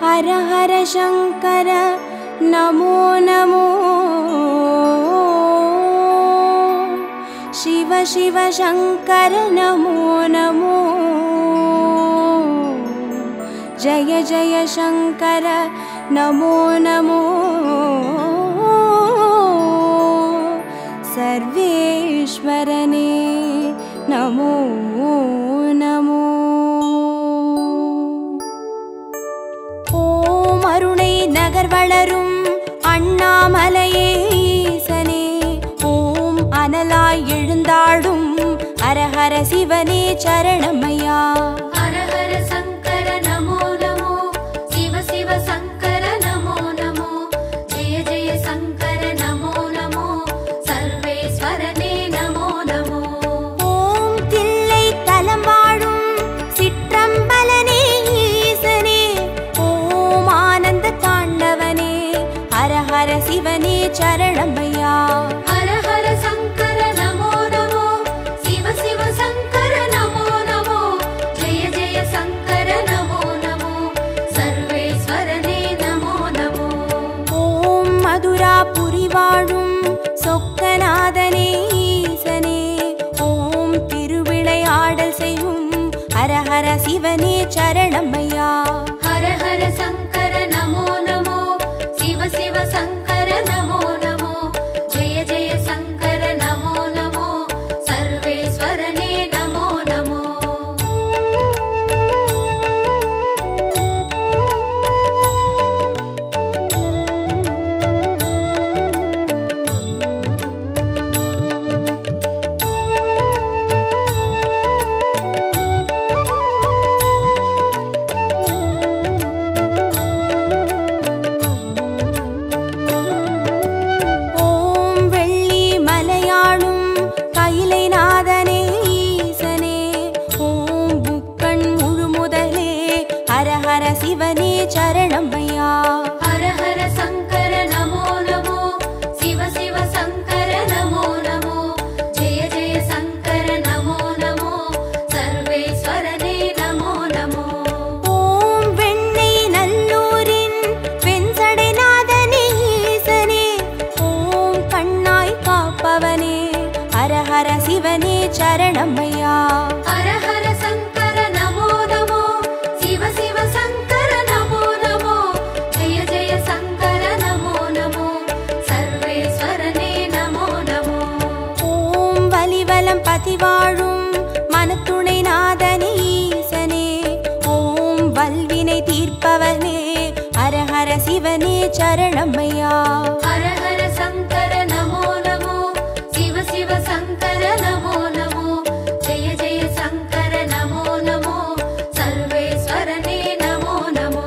हर हर शंकर नमो नमो शिव शिव शंकर नमो नमो जय जय शंकर नमो नमो सर्वेश्वरने नमो नमो ओम अरुणै नगर वलरुम अण्णामलैये ईसने ओम अनलाय एळुंदाडुम हर हर शिवने चरणमैया हर हर शंकर नमो नमो शिव शिव शंकर नमो नमो जय जय शंकर नमो नमो सर्वेश्वरने नमो नमो ओम तिल्लै तलं वाழும் சிற்றம்பலனே ஈசனே ओम आनंद तांडवने हर हर शिवने चरणमैया हर हर शंकर नमो नमो शिव शिव शंकर नमो नमो जय जय शंकर नमो नमो सर्वेश्वरने नमो नमो ओम मधुरापुरी वाழும் சொக்கநாதனே ஈசனே ஓம் திருவிளையாடல் செய்யும் ஹர ஹர சிவனே சரணமையா हर हर शंकर नमो नमो शिव शिव शंकर नमो नमो जय जय शंकर नमो नमो सर्वेश्वरने नमो नमो ஓம் வெள்ளி மலையாளும் கைலைநாதனே ஈசனே ஓம் புக்கண் முழுமுதலே ஹர ஹர சிவனே சரணமையா हर हर शंकर नमो नमो शिव शिव शंकर नमो नमो जय जय शंकर नमो नमो सर्वेश्वरने नमो नमो ஓம் வெண்ணை நல்லூரின் வெண்சடைநாதனே ஈசனே ஓம் கண்ணாய் காப்பவனே ஹர ஹர சிவனே சரணமையா हर हर शंकर नमो नमो शिव शिव शंकर नमो नमो जय जय शंकर नमो नमो सर्वेश्वरने नमो नमो ஓம் வலிவலம் பதிவாழும் மனத்துணை நாதனே ஈசனே ஓம் வல்வினை தீர்ப்பவனே ஹர ஹர சிவனே சரணமையா हर हर शंकर नमो नमो शिव शिव शंकर नमो नमो जय जय शंकर नमो नमो सर्वेश्वरने नमो नमो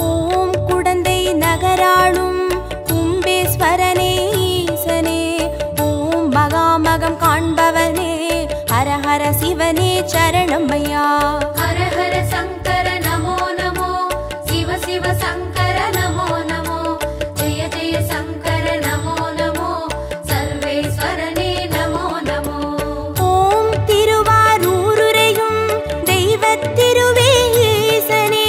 ஓம் குடந்தை நகராளும் கும்பேஸ்வரனே ஈசனே ஓம் மகாமகம் காண்பவனே ஹர ஹர சிவனே சரணமையா हर हर शंकर नमो नमो शिव शिव शंकर नमो नमो जय जय शंकर नमो नमो सर्वेश्वरने नमो नमो ஓம் திருவாரூருரையும் தெய்வத்திருவே ஈசனே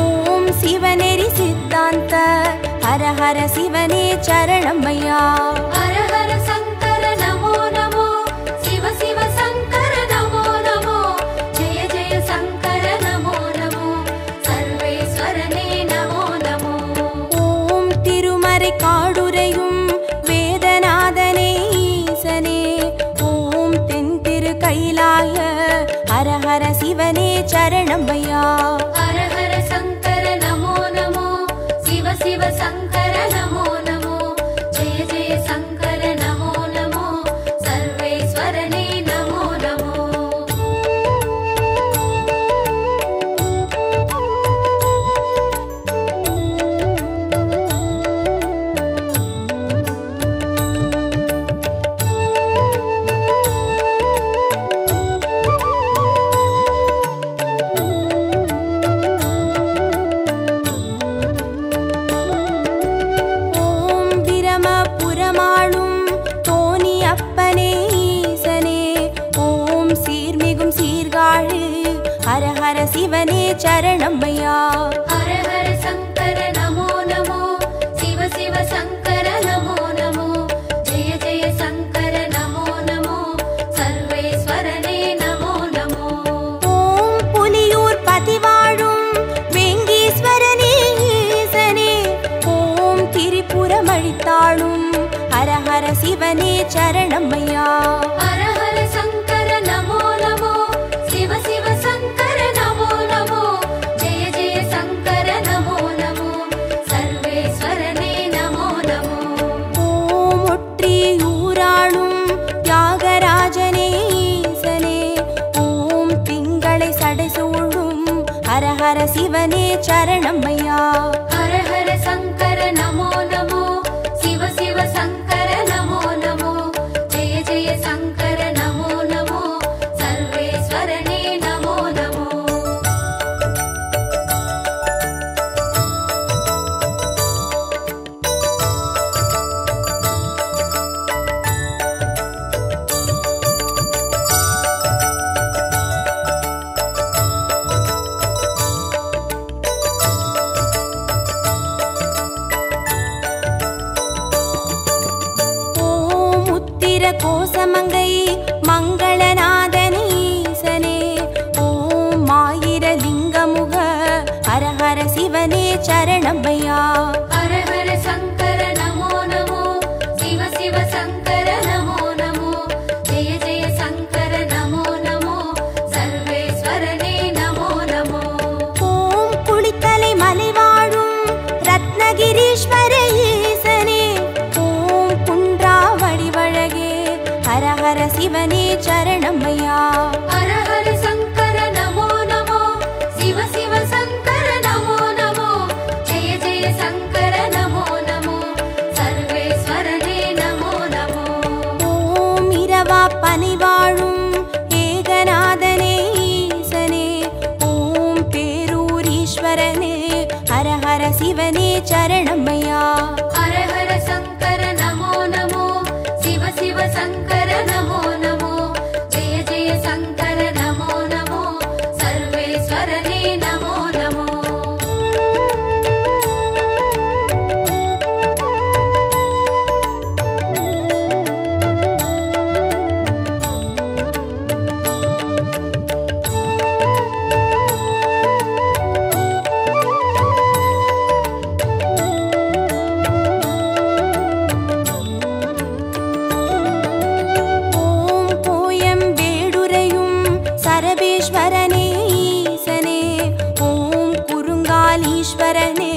ஓம் சிவநெறி சித்தாந்த ஹர ஹர சிவனே சரணமையா हर हर शंकर नमो नमो शिव शिव शंकर नमो नमो जय जय शंकर नमो नमो सर्वेश्वरने नमो नमो ஓம் திருமறை காடுரையும் வேதநாதனே ஈசனே ஓம் தென் திரு கைலாய ஹர ஹர சிவனே சரணமையா हर हर शंकर नमो नमो शिव शिव शंकर नमो नमो जय जय शंकर नमो சரணமையா. ஹர ஹர சங்கர நமோ நமோ, சிவ சிவ சங்கர நமோ நமோ, ஜெய ஜெய சங்கர நமோ நமோ, சர்வேஸ்வரனே நமோ நமோ. ஓம் புலியூர் பதிவாழும் வெங்கீஸ்வரனே ஈசனே, ஓம் திரிபுரம் அழித்தாளும் ஹர ஹர சிவனே சரணமையா. ஹர ஹர சங்கர நமோ நமோ, சிவ சிவ சங்கர நமோ நமோ, ஜெய ஜெய சங்கர நமோ நமோ, சர்வேஸ்வரனே நமோ நமோ. ஓம் ஒற்றியூராளும் தியாகராஜனே ஈசனே, ஓம் திங்களை சடைசூழும் ஹர ஹர சிவனே சரணமையா. ஹர ஹர சங்கர நமோ நமோ, சிவ சிவ சங்கர நமோ நமோ, ஜெய ஜெய சங்கர நமோ நமோ, சர்வேஸ்வரனே நமோ நமோ. ஓம் உத்திர கோசமங்கை மங்களநாதன் ஈசனே, ஓம் ஆயிர லிங்கமுக ஹர ஹர சிவனே சரணமையா. ஹர ஹர சங்கர நமோ நமோ, சிவ சிவ சங்கர நமோ நமோ, ஜெய ஜெய சங்கர நமோ நமோ, சர்வேஸ்வரனே நமோ நமோ. ஓம் குளித்தலை மலை வாழும் ரத்னகிரீஸ்வர ஈசனே, ஓம் குன்றா வடிவழகே ஹர ஹர சிவனே சரணமையா. ஹர ஹர சங்கர நமோ நமோ, சிவ சிவ சங்கர நமோ நமோ, ஜெய ஜெய சங்கர நமோ நமோ, சர்வேஸ்வரனே நமோ நமோ. ஓம் இரவா பனி வாழும் ஏகநாதனே ஈசனே, ஓம் பேரூரீஸ்வரனே ஹர ஹர சிவனே சரணமையா. ஹர ஹர சங்கர நமோ நமோ, சிவ சிவ சங்கர நமோ நமோ, ஜெய ஜெய சங்கர நமோ நமோ, சர்வேஸ்வரனே நமோ நமோ. ஓம் கோயம் வேடுரையும் சரபேஸ்வரனே ஈசனே, ஓம் குறுங்காலீஸ்வரனே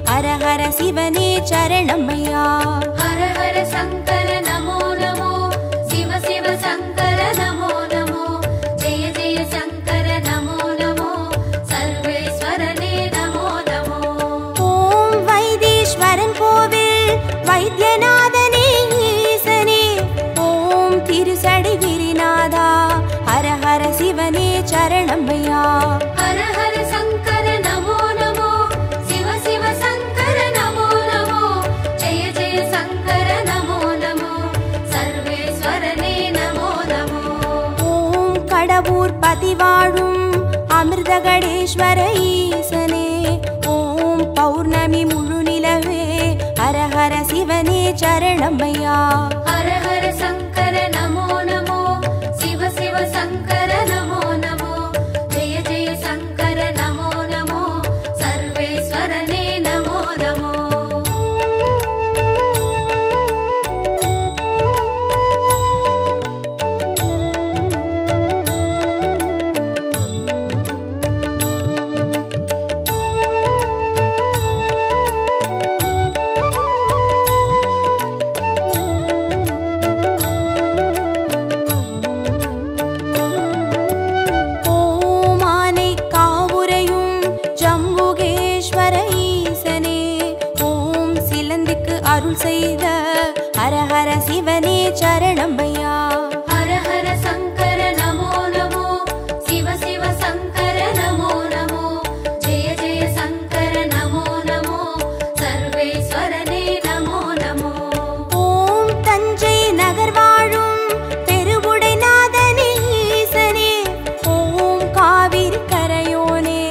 ஹர ஹர சிவனே சரணமையா. ஹர ஹர சங்கர நமோ நமோ, சிவ சிவ சங்கர நமோ நமோ, ஜெய ஜெய சங்கர நமோ நமோ, சர்வேஸ்வரனே நமோ நமோ. ஓம் வைத்தீஸ்வரன் கோவில் வைத்தியநாதனே ஈசனே, ஓம் திருசடை கிரிநாதா ஹர ஹர சிவனே சரணமையா. ஹர ஹர சங்கர நமோ நமோ, சிவ சிவ சங்கர நமோ நமோ, ஜெய ஜெய சங்கர நமோ நமோ, சர்வேஸ்வரனே நமோ நமோ. ஓம் கடவுர் பதிவாழும் அமிர்தகடேஸ்வர ஈசனே, ஓம் பௌர்ணமி முழு நிலவே ஹர ஹர சிவனே சரணமையா. ஹர ஹர சங்கர நமோ நமோ, சிவ சிவ சங்கர நமோ நமோ, ஜெய ஜெய சங்கர நமோ நமோ, சர்வேஸ்வரனே நமோ நமோ. ஓம் ஆனை காவுரையும் ஜம்புகேஸ்வர ஈசனே, ஓம் சிலந்திக்கு அருள் செய்த ஹர ஹர சிவனே சரணமையா. ஹர ஹர சங்கர நமோ நமோ, சிவ சிவ சங்கர நமோ நமோ, ஜெய ஜெய சங்கர நமோ நமோ, சர்வேஸ்வரனே நமோ நமோ. ஓம் தஞ்சை நகர் வாழும் பெருவுடைநாதனே ஈசனே, ஓம் காவிரி கரையோனே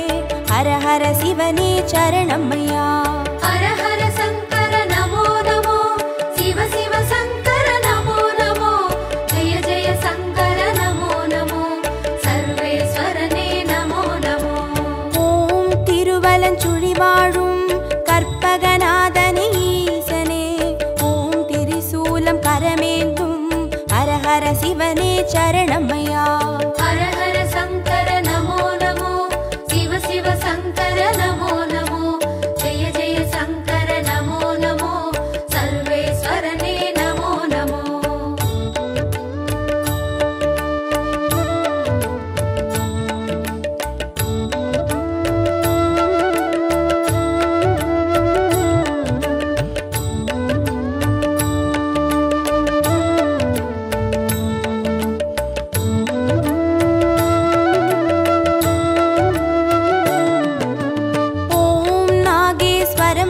ஹர சிவனே சரணமையா. ஹர ஹர சங்கர நமோ நமோ, சிவ சிவ சங்கர நமோ நமோ, ஜெய ஜெய சங்கர நமோ நமோ, சர்வேஸ்வரனே நமோ நமோ.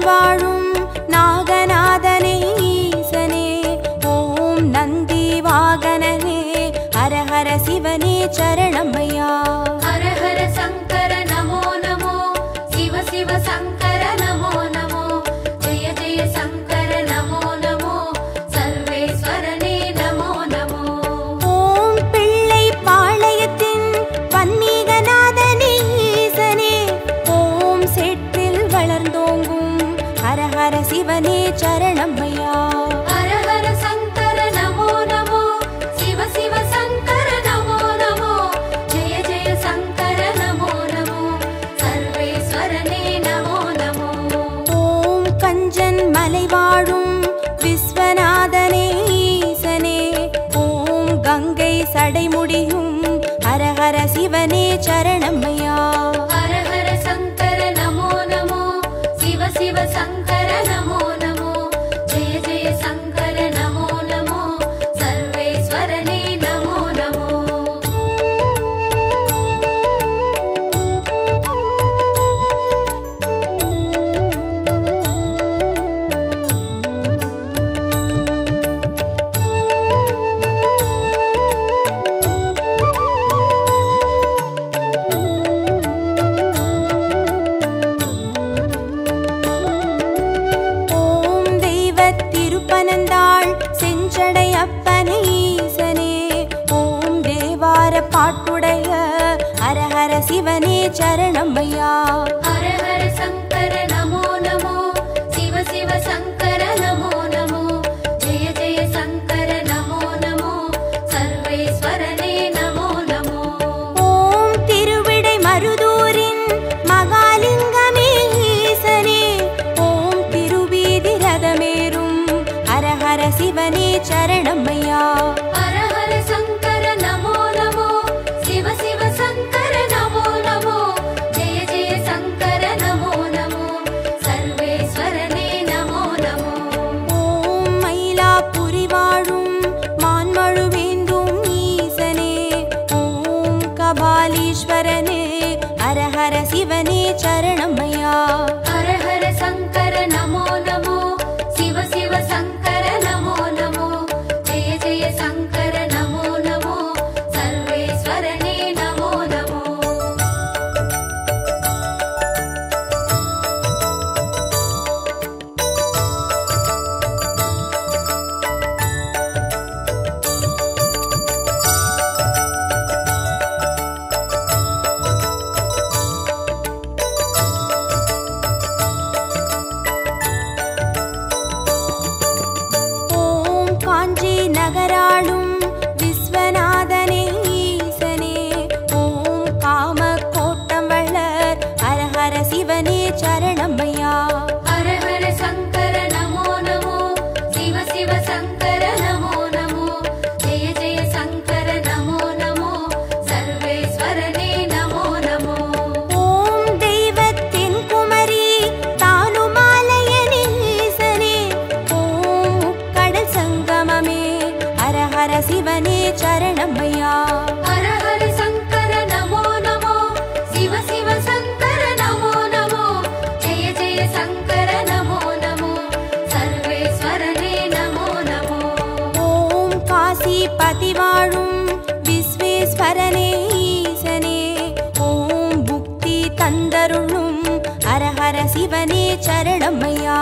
வாழும் நாகநாதனே ஈசனே, ஓம் நந்தி வாகனனே, ஹர ஹர சிவனே சரணமையா. ஹர ஹர சங்கர நமோ நமோ, சிவ சிவ சங்கர நமோ நமோ, ஜெய ஜெய சங்கர நமோ நமோ, சர்வேஸ்வரனே நமோ நமோ. ஓம் பிள்ளை பாளையத்தின் பன்மீகநாதனே ஈசனே, ஓம் சேற்றில் வளர்ந்தோங்கும் ஹர ஹர சிவனே சரணமையா. ஹர ஹர சங்கர நமோ நமோ, சிவ சிவ சங்கர நமோ நமோ, ஜெய ஜெய சங்கர நமோ நமோ, சர்வேஸ்வரனே நமோ நமோ. ஓம் கஞ்சன் மலை வாழும் விஸ்வநாதனே ஈசனே, ஓம் கங்கை சடைமுடியும் ஹர ஹர சிவனே சரணமையா. ஹர ஹர சங்கர நமோ நமோ, சிவ சிவ சங்கர நமோ நமோ, ஜெய ஜெய சங்கர நமோ நமோ, சர்வேஸ்வரனே நமோ நமோ. திருப்பனந்தாள் செஞ்சடை அப்பனை ஈசனே, ஓம் தேவார பாட்டுடைய ஹர ஹர சிவனே சரணமையா. ஹர ஹர சங்கர நமோ நமோ, சிவ சிவ சங்கர நமோ நமோ, ஜெய ஜெய சங்கர நமோ நமோ, சர்வேஸ்வரனே நமோ நமோ. ஓம் திருவிடை மருதூரின் மகாலிங்கமே ஈசனே, ஓம் திருவீதி ரதமேறும் ஹர ஹர சிவனே சரணமையா. ஹர ஹர சங்கர நமோ நமோ, சிவ சிவ சங்கர நமோ நமோ, ஜெய ஜெய சங்கர நமோ நமோ, சர்வேஸ்வரனே நமோ நமோ. ஓம் மயிலாப்புரி வாழும் மான்மழுவேந்தும் ஈசனே, ஓம் கபாலீஸ்வரனே, ஹர ஹர சிவனே சரணமையா. ஹர ஹர சங்கர நமோ நமோ, சிவ சிவ சங்கர நமோ நமோ, ஜெய ஜெய சங்கர நமோ நமோ, சர்வேஸ்வரனே நமோ நமோ. ஓம் காஞ்சி நகராளும் விஸ்வநாதனே ஈசனே, ஓம் காம கோட்டம் வளர் ஹர ஹர சிவனே சரணமையா. ஹர ஹர சங்கர நமோ நமோ, சிவ சிவ சங்கர நமோ நமோ, ஜெய ஜெய சங்கர நமோ நமோ, சர்வேஸ்வரனே நமோ நமோ. ஓம் தெய்வத்தின் குமரி தானுமாலயனே ஈசனே, ஓம் முக்கடல் சங்கமமே ஹர ஹர சிவனே சரணமையா. ஹர ஹர சங்கர நமோ நமோ, சிவ சிவ சங்கர நமோ நமோ, ஜெய ஜெய சங்கர நமோ நமோ, சர்வேஸ்வரனே நமோ நமோ. ஓம் காசி பதி வாழும் விஸ்வேஸ்வரனே ஈசனே, ஓம் புக்தி தந்தருளும் ஹர ஹர சிவனே சரணமையா.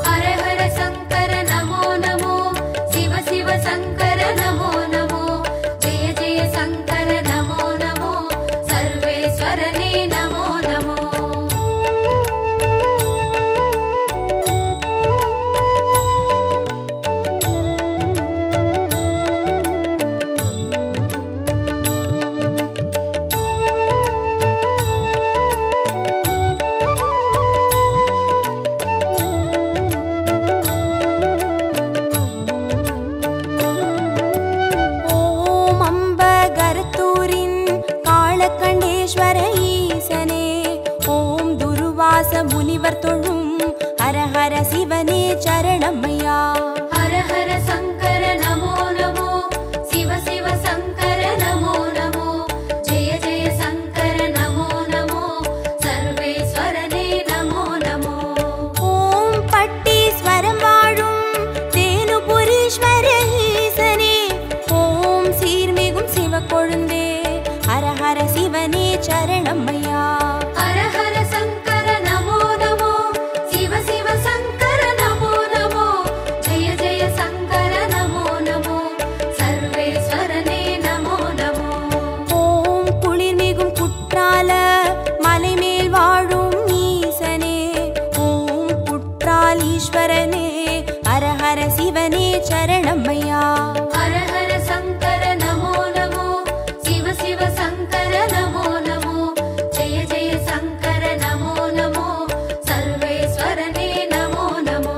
ஹர ஹர சங்கர நமோ நமோ, சிவ சிவ சங்கர நமோ நமோ, ஜெய ஜெய சங்கர நமோ நமோ, சர்வேஸ்வரனே நமோ நமோ. சரணமையா. ஹர ஹர சங்கர நமோ நமோ, சிவ சிவ சங்கர நமோ நமோ, ஜெய ஜெய சங்கர நமோ நமோ, சர்வேஸ்வரனே நமோ நமோ.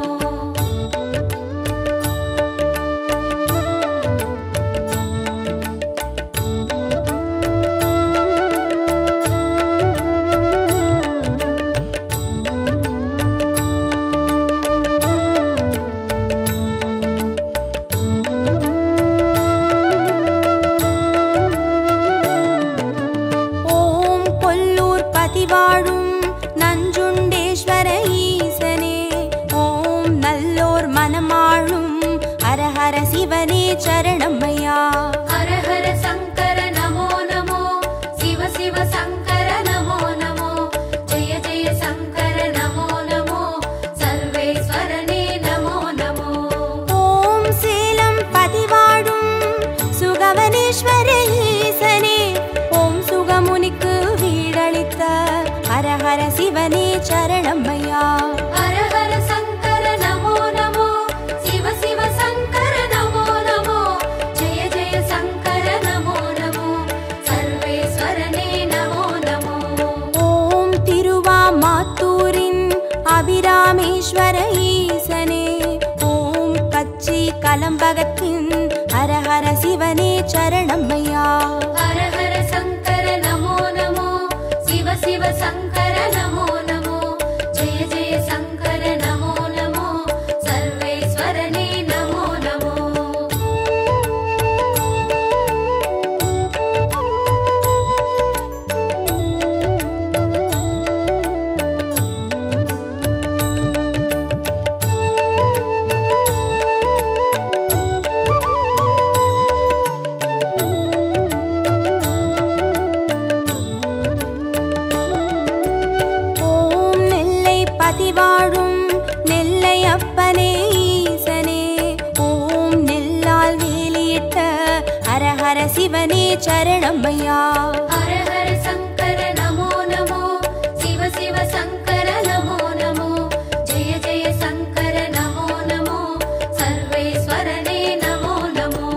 வாழும் நஞ்சுண்டேஸ்வர ஈசனே, ஓம் நல்லோர் மனமாளும் ஹர ஹர சிவனே சரணமையா. ஹர ஹர சங்கர நமோ நமோ, சிவ சிவ சங்கர நமோ நமோ, ஜெய ஜெய சங்கர நமோ நமோ, சர்வேஸ்வரனே நமோ நமோ. ஓம் சேலம் பதிவாழும் சுகவனேஸ்வர ஈசனே, ஓம் சுகமுனிக்கு வீடளித்த ஹர ஹர சிவனே சரணமையா. ஹர ஹர சங்கர நமோ நமோ, சிவ சிவ சங்கர நமோ நமோ, ஜெய ஜெய சங்கர நமோ நமோ, சர்வேஸ்வரனே நமோ நமோ. ஓம் திருவாமாத்தூரின் அபிராமேஸ்வர ஈசனே, ஓம் கச்சி கலம்பகத்தின் ஹர ஹர சிவனே சரணமையா. ஹர ஹர சங்கர நமோ நமோ, சிவ சிவ சங்கர நமோ நமோ, ஜெய ஜெய சங்கர நமோ நமோ, சர்வேஸ்வரனே நமோ நமோ. பதிவாழும் நெல்லை அப்பனே ஈசனே, ஓம் நெல்லால் வேலியிட்ட ஹர ஹர சிவனே சரணமையா. ஹர ஹர சங்கர நமோ நமோ, சிவ சிவ சங்கர நமோ நமோ, ஜெய ஜெய சங்கர நமோ நமோ, சர்வேஸ்வரனே நமோ நமோ.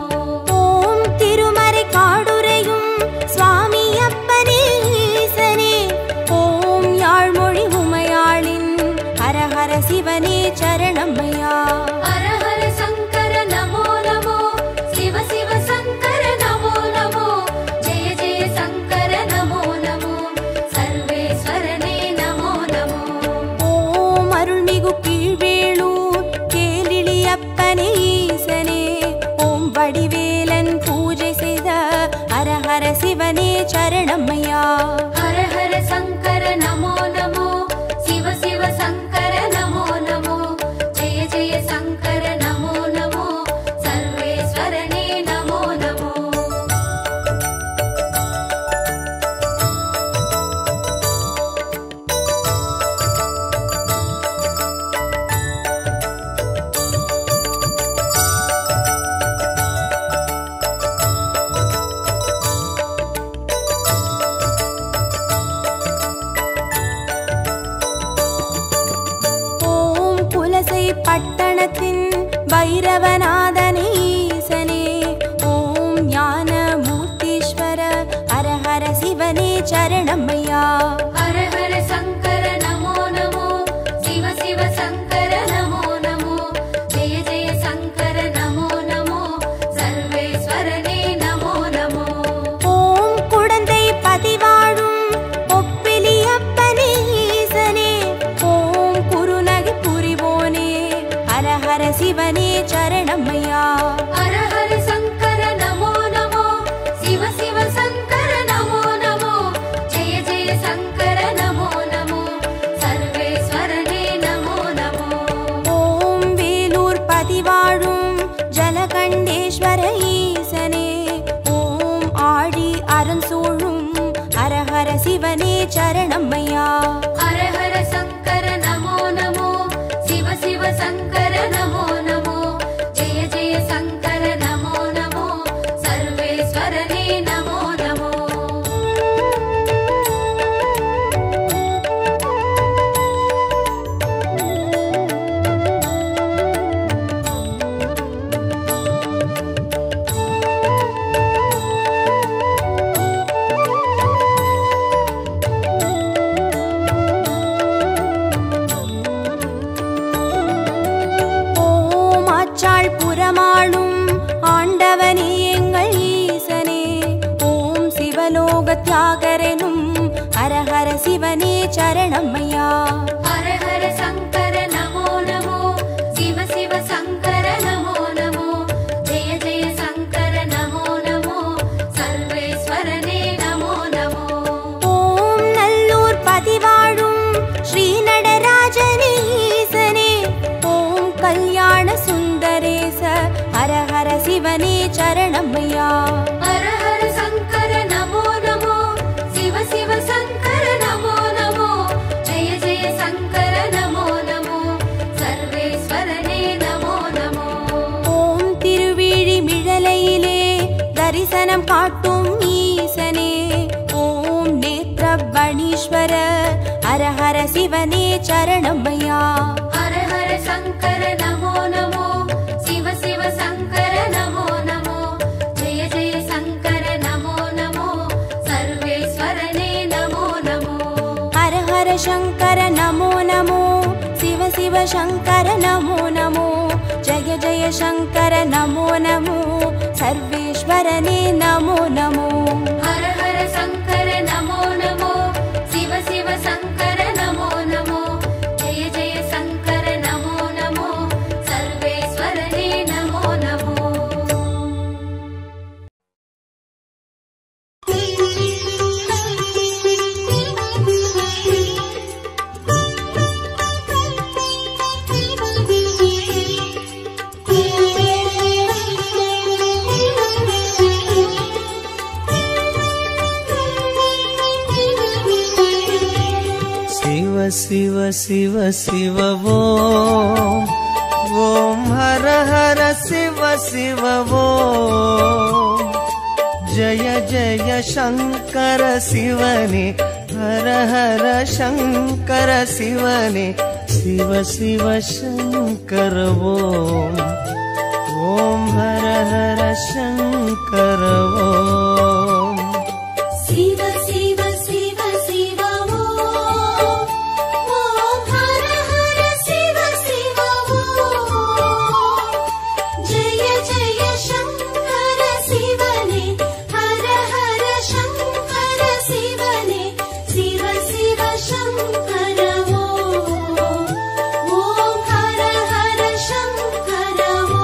ஓம் திருமறை காடுரையும் சுவாமி அப்பனே ஈசனே, ஓம் யாழ்மொழி உமையாளின் ஹர ஹர சிவனே சரணமையா. ஹர ஹர சங்கர நமோ நமோ, சிவ சிவ சங்கர நமோ நமோ, ஜெய ஜெய சங்கர நமோ நமோ, சர்வேஸ்வரனே நமோ நமோ. ஓம் அருள்மிகு கீழ்வேளூர் கேளிழி அப்பனே ஈசனே, ஓம் வடிவேலன் பூஜை செய்த ஹர ஹர சிவனே சரணமையா. ஹர ஹர சங்கர நமோ நமோ, சிவ சிவ சங்கர நமோ நமோ, ஜெய ஜெய சங்கர நமோ நமோ, சர்வேஸ்வரனே நமோ நமோ. ஓம் புலசை பட்டணத்தின் பைரவநாதனே ஈசனே, ஓம் ஞான மூர்த்தீஸ்வர ஹர ஹர சிவனே சரணமையா. ஹர ஹர சங்கர நமோ நமோ, சிவ சிவ சங்கர நமோ நமோ, ஜெய ஜெய சங்கர நமோ நமோ, சர்வேஸ்வரனே நமோ நமோ. ஓம் குடந்தை பதிவாழும் ஒப்பிலி அப்பனே ஈசனே, ஓம் குருநகை புரிவோனே ஹர ஹர சிவனே சரணமையா. ஹர ஹர சங்கர நமோ நமோ, சிவ சிவ சங்கர நமோ நமோ, ஜெய ஜெய சங்கர நமோ நமோ, சர்வேஸ்வரனே நமோ நமோ. ஓம் வேலூர் பதிவாழும் ஜலகண்டேஸ்வர ஈசனே, ஓம் ஆடி அரண் சூழும் ஹர ஹர சிவனே சரணமையா. ஹர ஹர சங்கர நமோ நமோ, சிவ சிவ சங்கர நமோ நமோ, ஜெய ஜெய சங்கர நமோ நமோ, சர்வேஸ்வரனே நமோ நமோ. சரணமையா. ஹர ஹர சங்கர நமோ நமோ, சிவ சிவ சங்கர நமோ நமோ, ஜெய ஜெய சங்கர நமோ நமோ, சர்வேஸ்வரனே நமோ நமோ. ஓம் நல்லூர் பதிவாழும் ஸ்ரீ நடராஜனே ஈசனே, ஓம் கல்யாண சுந்தரேச ஹர ஹர சிவனே சரணமையா. ஹர ஹர சங்கர நமோ நமோ, சிவ சிவ சங்கர நமோ நமோ, ஜெய ஜெய சங்கர நமோ நமோ, சர்வேஸ்வரனே நமோ நமோ. ஓம் திருவிழிமிழலையிலே தரிசனம் காட்டும் ஈசனே, ஓம் நேத்ரபணீஸ்வர ஹர ஹர சிவனே சரணமையா. ஹர ஹர சங்கர நமோ நமோ, சிவ சிவ சங்கர நமோ நமோ, ஜெய ஜெய சங்கர நமோ நமோ, சர்வேஸ்வரனே நமோ நமோ. ஹர ஹர சங்கர நமோ நமோ, சிவ சிவ சங்கர நமோ நமோ, ஜய ஜய சங்கர நமோ நமோ, சர்வேஸ்வரனே நமோ நமோ. ஹர ஹர சங்கர நமோ நமோ, சிவ சிவ சங்கர நமோ நமோ, ஜெய ஜெய சங்கர நமோ நமோ, சர்வேஸ்வரனே நமோ நமோ. शिव शिव शिव ओम ओम हर हर शिव शिव ओम जय जय शंकर शिवने हर हर शंकर शिवने शिव शिव शंकर ओम ओम हर हर शंकर ओम शिव शिव शिव शिव ओम, ओम हर हर शिव शिव ओम, जय जय शंकर शिवने हर हर शंकर शिवने शिव शिव शंकर ओम, ओम हर हर शंकर ओम.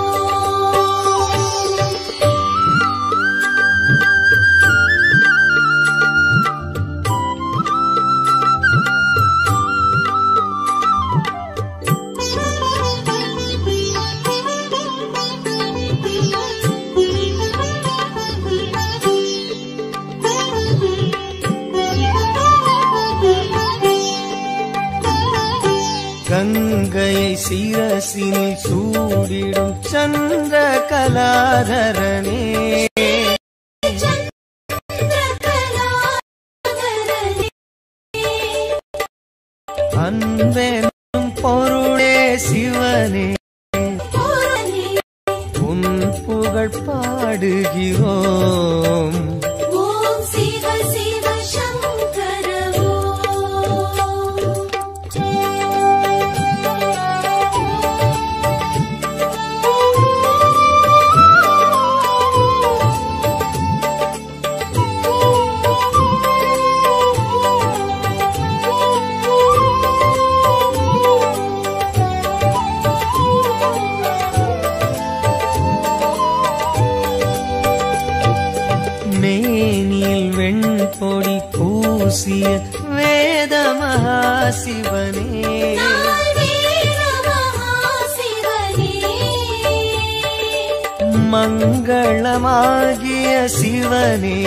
கங்கையை சிரசினில் சூடிடும் சந்திர கலாதரனே அன்பெனும் பொருளே சிவனே உன் புகழ் பாடுகிறோம் ஓம் சிவ சிவ சங்கர மேனில் வெண்பொடி பூசிய வேத மகாசிவனே மங்களமாகிய சிவனே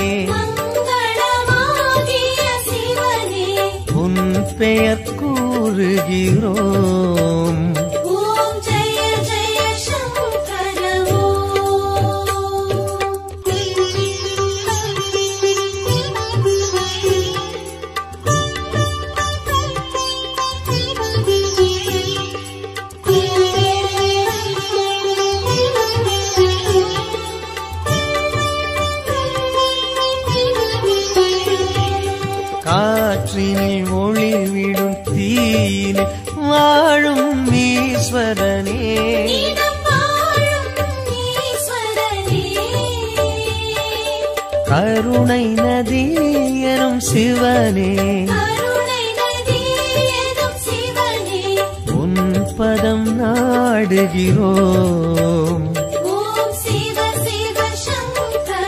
உன் பெயர் கூறுகிறோம் ஓம் ஜெய ஜெய சங்கர காற்றினில் ஒளிவிடும் தீயினில் வாழும் ஈஸ்வரனே கருணை நதி எனும் சிவனே கருணை நதி நாடுகிறோம். ஓம் சிவ சிவ சங்கர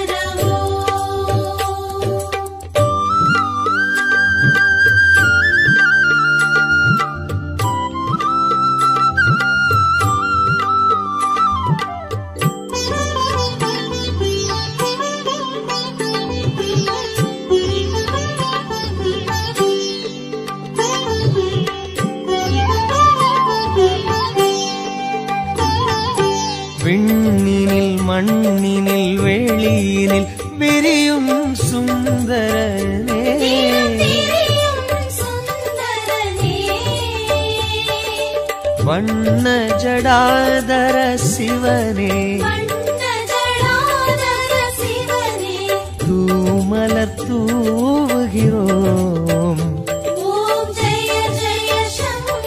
விண்ணினில் மண்ணினில் வெளியினில் விரியும் சுந்தரனே, வண்ண ஜடாதர சிவனே, தூமலர் தூவுகிறோம். ஓம் ஜெய ஜெய சங்கர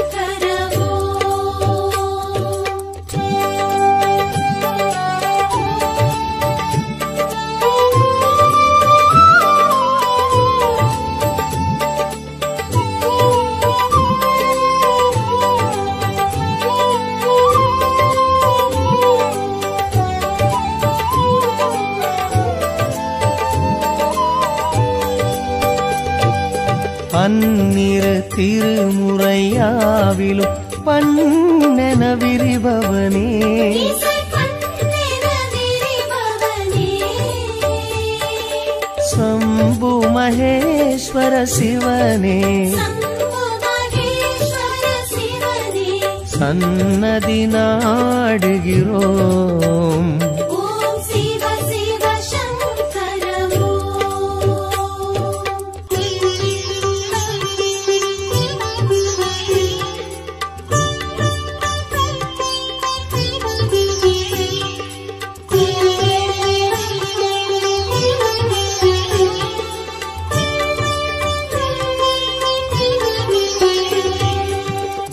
பன்னிரு திருமுறையாவிலும் பண்ணென விரிபவனே, சம்பு மகேஸ்வர சிவனே, சன்னதி நாடுகிறோம். ஓம் சிவ சிவ சங்கர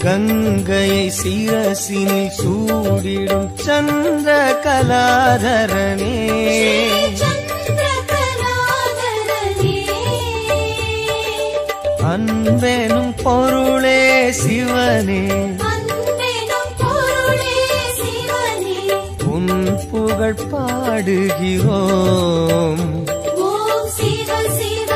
கங்கையை சிரசினில் சூடிடும் சந்திர கலாதரனே, அன்பெனும் பொருளே சிவனே, உன் புகழ் பாடுகிறோம். ஓம் சிவ சிவ